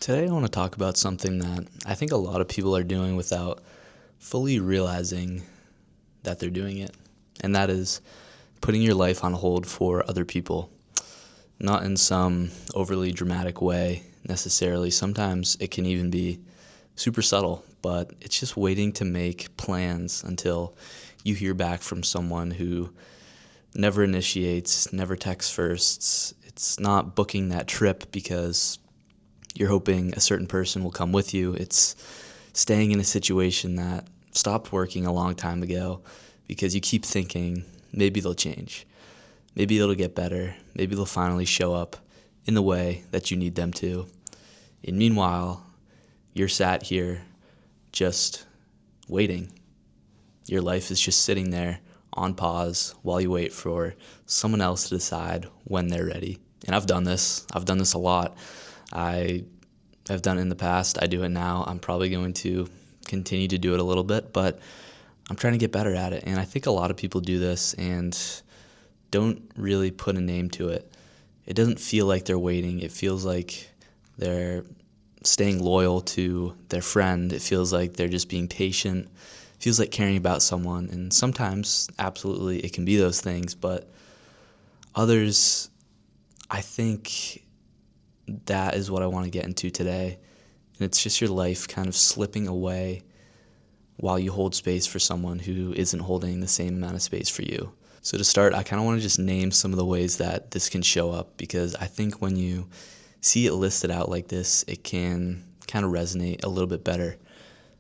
Today, I want to talk about something that I think a lot of people are doing without fully realizing that they're doing it, and that is putting your life on hold for other people. Not in some overly dramatic way necessarily. Sometimes it can even be super subtle, but it's just waiting to make plans until you hear back from someone who never initiates, never texts first. It's not booking that trip because you're hoping a certain person will come with you. It's staying in a situation that stopped working a long time ago because you keep thinking maybe they'll change. Maybe it'll get better. Maybe they'll finally show up in the way that you need them to. And meanwhile, you're sat here just waiting. Your life is just sitting there on pause while you wait for someone else to decide when they're ready. And I've done this. I've done this a lot. I've done it in the past. I do it now. I'm probably going to continue to do it a little bit, but I'm trying to get better at it. And I think a lot of people do this and don't really put a name to it. It doesn't feel like they're waiting. It feels like they're staying loyal to their friend. It feels like they're just being patient. It feels like caring about someone. And sometimes, absolutely, it can be those things, but others, I think that is what I want to get into today. And it's just your life kind of slipping away while you hold space for someone who isn't holding the same amount of space for you. So to start, I kind of want to just name some of the ways that this can show up, because I think when you see it listed out like this, it can kind of resonate a little bit better.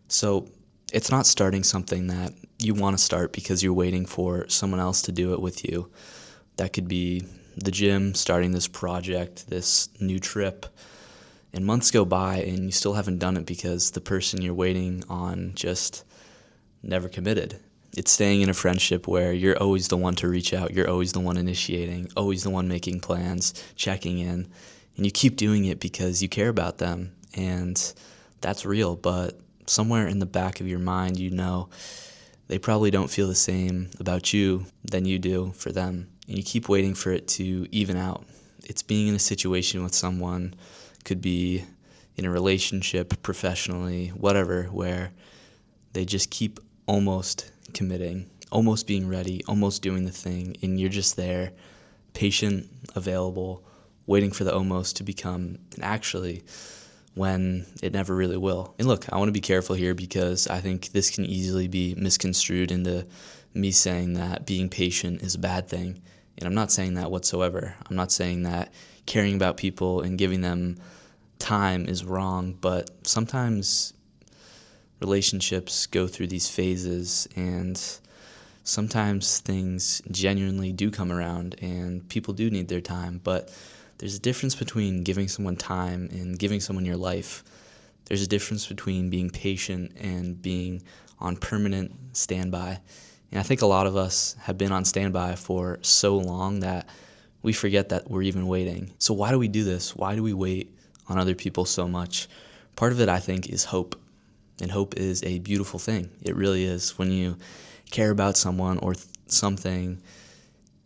So it's not starting something that you want to start because you're waiting for someone else to do it with you. That could be the gym, starting this project, this new trip, and months go by and you still haven't done it because the person you're waiting on just never committed. It's staying in a friendship where you're always the one to reach out, you're always the one initiating, always the one making plans, checking in, and you keep doing it because you care about them, and that's real, but somewhere in the back of your mind you know they probably don't feel the same about you than you do for them. And you keep waiting for it to even out. It's being in a situation with someone, could be in a relationship, professionally, whatever, where they just keep almost committing, almost being ready, almost doing the thing, and you're just there, patient, available, waiting for the almost to become an actually, when it never really will. And look, I want to be careful here because I think this can easily be misconstrued into me saying that being patient is a bad thing. And I'm not saying that whatsoever. I'm not saying that caring about people and giving them time is wrong, but sometimes relationships go through these phases, and sometimes things genuinely do come around and people do need their time. But there's a difference between giving someone time and giving someone your life. There's a difference between being patient and being on permanent standby. And I think a lot of us have been on standby for so long that we forget that we're even waiting. So why do we do this? Why do we wait on other people so much? Part of it, I think, is hope. And hope is a beautiful thing. It really is. When you care about someone or something,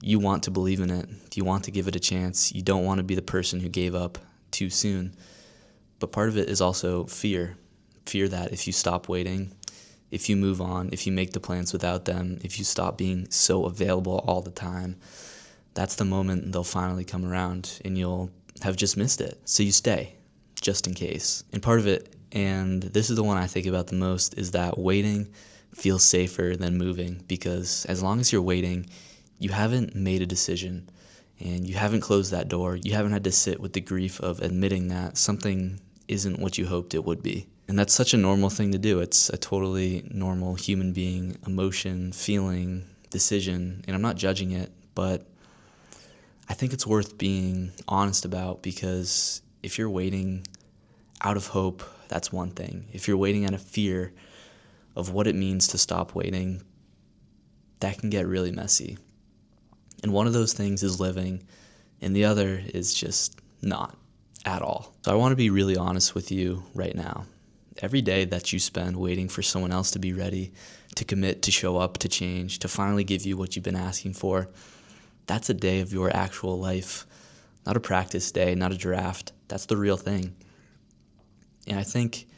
you want to believe in it. You want to give it a chance. You don't want to be the person who gave up too soon. But part of it is also fear. Fear that if you stop waiting, if you move on, if you make the plans without them, if you stop being so available all the time, that's the moment they'll finally come around and you'll have just missed it. So you stay, just in case. And part of it, and this is the one I think about the most, is that waiting feels safer than moving, because as long as you're waiting, you haven't made a decision and you haven't closed that door. You haven't had to sit with the grief of admitting that something isn't what you hoped it would be. And that's such a normal thing to do. It's a totally normal human being emotion, feeling, decision, and I'm not judging it, but I think it's worth being honest about, because if you're waiting out of hope, that's one thing. If you're waiting out of fear of what it means to stop waiting, that can get really messy. And one of those things is living, and the other is just not at all. So I want to be really honest with you right now. Every day that you spend waiting for someone else to be ready, to commit, to show up, to change, to finally give you what you've been asking for, that's a day of your actual life. Not a practice day, not a draft. That's the real thing. And I think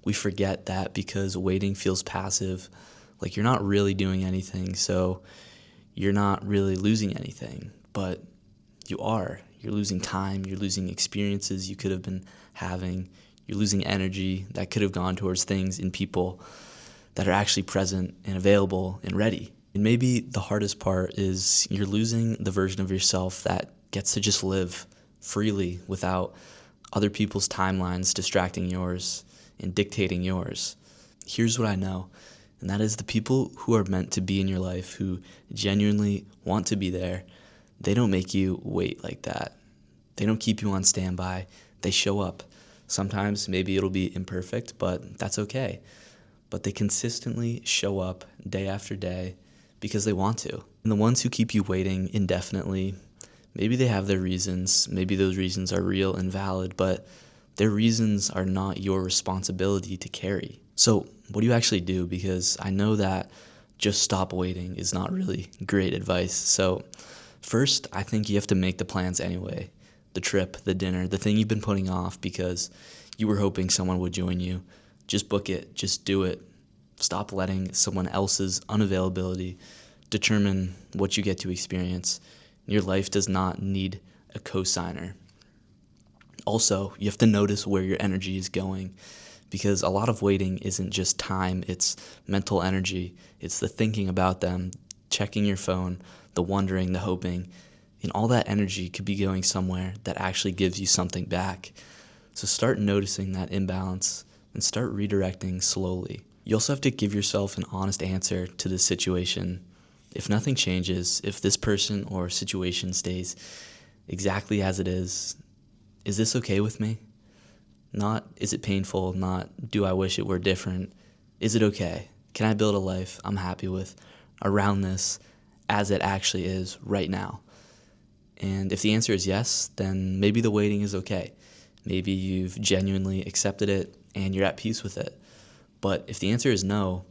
we forget that because waiting feels passive, like you're not really doing anything, so you're not really losing anything. But you are. You're losing time, you're losing experiences you could have been having, you're losing energy that could have gone towards things and people that are actually present and available and ready. And maybe the hardest part is you're losing the version of yourself that gets to just live freely without other people's timelines distracting yours and dictating yours. Here's what I know, and that is the people who are meant to be in your life, who genuinely want to be there, they don't make you wait like that. They don't keep you on standby. They show up. Sometimes maybe it'll be imperfect, but that's okay. But they consistently show up day after day because they want to. And the ones who keep you waiting indefinitely, maybe they have their reasons. Maybe those reasons are real and valid, but their reasons are not your responsibility to carry. So what do you actually do? Because I know that just stop waiting is not really great advice. So first, I think you have to make the plans anyway. The trip, the dinner, the thing you've been putting off because you were hoping someone would join you. Just book it. Just do it. Stop letting someone else's unavailability determine what you get to experience. Your life does not need a cosigner. Also, you have to notice where your energy is going, because a lot of waiting isn't just time, it's mental energy. It's the thinking about them, checking your phone, the wondering, the hoping, and all that energy could be going somewhere that actually gives you something back. So start noticing that imbalance and start redirecting slowly. You also have to give yourself an honest answer to this situation. If nothing changes, if this person or situation stays exactly as it is this okay with me? Not, is it painful? Not, do I wish it were different? Is it okay? Can I build a life I'm happy with around this as it actually is right now? And if the answer is yes, then maybe the waiting is okay. Maybe you've genuinely accepted it and you're at peace with it. But if the answer is no,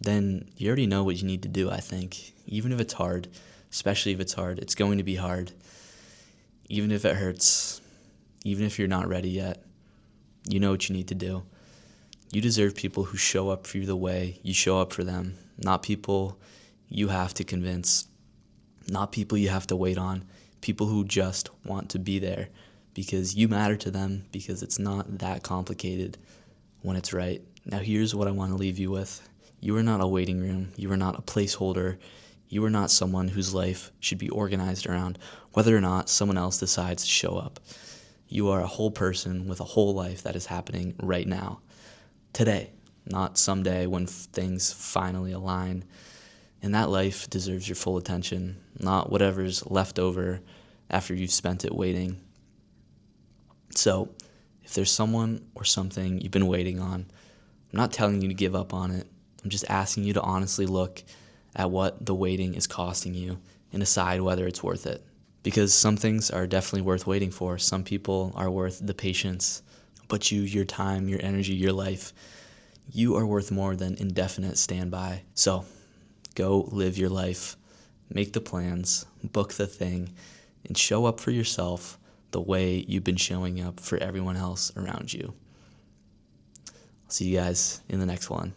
then you already know what you need to do, I think. Even if it's hard, especially if it's hard, it's going to be hard. Even if it hurts, even if you're not ready yet, you know what you need to do. You deserve people who show up for you the way you show up for them, not people you have to convince, not people you have to wait on, people who just want to be there because you matter to them, because it's not that complicated when it's right. Now here's what I want to leave you with. You are not a waiting room. You are not a placeholder. You are not someone whose life should be organized around whether or not someone else decides to show up. You are a whole person with a whole life that is happening right now, today, not someday when things finally align. And that life deserves your full attention, not whatever's left over after you've spent it waiting. So, if there's someone or something you've been waiting on, I'm not telling you to give up on it. I'm just asking you to honestly look at what the waiting is costing you and decide whether it's worth it. Because some things are definitely worth waiting for. Some people are worth the patience. But you, your time, your energy, your life, you are worth more than indefinite standby. So go live your life, make the plans, book the thing, and show up for yourself the way you've been showing up for everyone else around you. I'll see you guys in the next one.